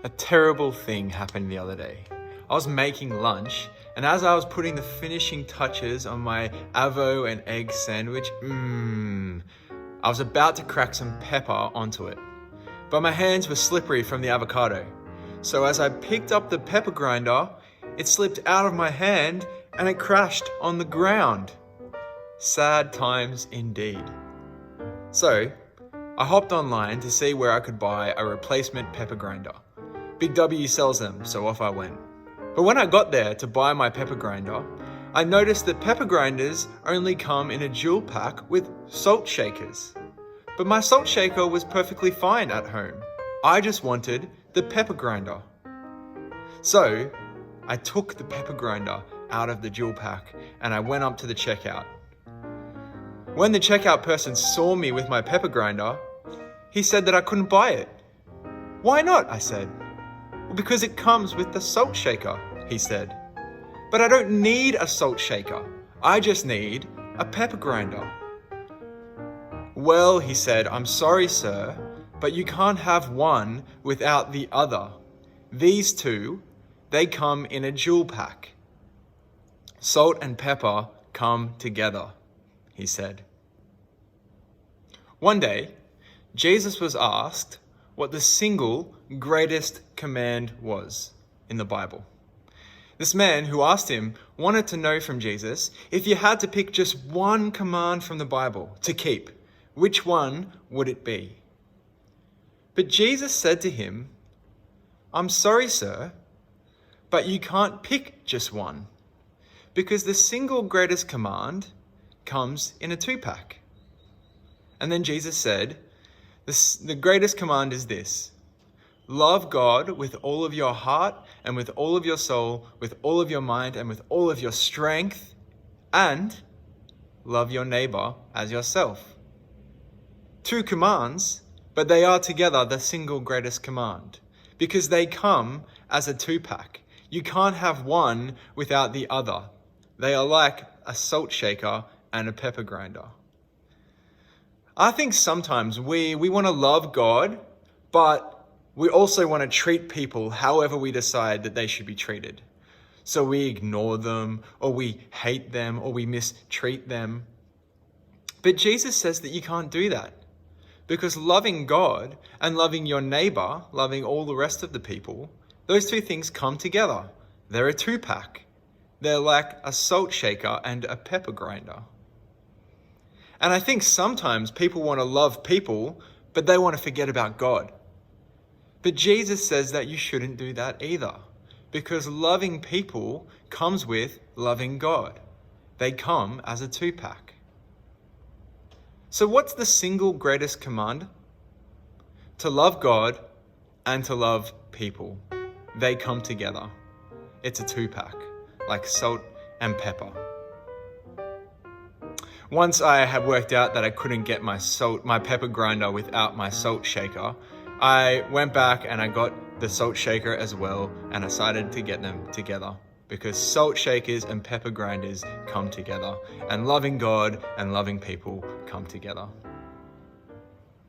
A terrible thing happened the other day. I was making lunch, and as I was putting the finishing touches on my avo and egg sandwich, I was about to crack some pepper onto it. But my hands were slippery from the avocado. So as I picked up the pepper grinder, it slipped out of my hand and it crashed on the ground. Sad times indeed. So I hopped online to see where I could buy a replacement pepper grinder. Big W sells them, so off I went. But when I got there to buy my pepper grinder, I noticed that pepper grinders only come in a dual pack with salt shakers. But my salt shaker was perfectly fine at home. I just wanted the pepper grinder. So I took the pepper grinder out of the dual pack and I went up to the checkout. When the checkout person saw me with my pepper grinder, he said that I couldn't buy it. Why not? I said. Well, because it comes with the salt shaker, he said. But I don't need a salt shaker. I just need a pepper grinder. Well, he said, I'm sorry, sir, but you can't have one without the other. These two, they come in a dual pack. Salt and pepper come together, he said. One day, Jesus was asked what the single greatest command was in the Bible. This man who asked him wanted to know from Jesus, if you had to pick just one command from the Bible to keep, which one would it be? But Jesus said to him, I'm sorry, sir, but you can't pick just one, because the single greatest command comes in a two-pack. And then Jesus said, the greatest command is this: love God with all of your heart and with all of your soul, with all of your mind and with all of your strength, and love your neighbor as yourself. Two commands, but they are together the single greatest command, because they come as a two-pack. You can't have one without the other. They are like a salt shaker and a pepper grinder. I think sometimes we want to love God, but we also want to treat people however we decide that they should be treated. So we ignore them, or we hate them, or we mistreat them. But Jesus says that you can't do that, because loving God and loving your neighbor, loving all the rest of the people, those two things come together. They're a two-pack. They're like a salt shaker and a pepper grinder. And I think sometimes people want to love people, but they want to forget about God. But Jesus says that you shouldn't do that either, because loving people comes with loving God. They come as a two-pack. So what's the single greatest command? To love God and to love people. They come together. It's a two-pack, like salt and pepper. Once I had worked out that I couldn't get my pepper grinder without my salt shaker, I went back and I got the salt shaker as well, and I decided to get them together, because salt shakers and pepper grinders come together, and loving God and loving people come together.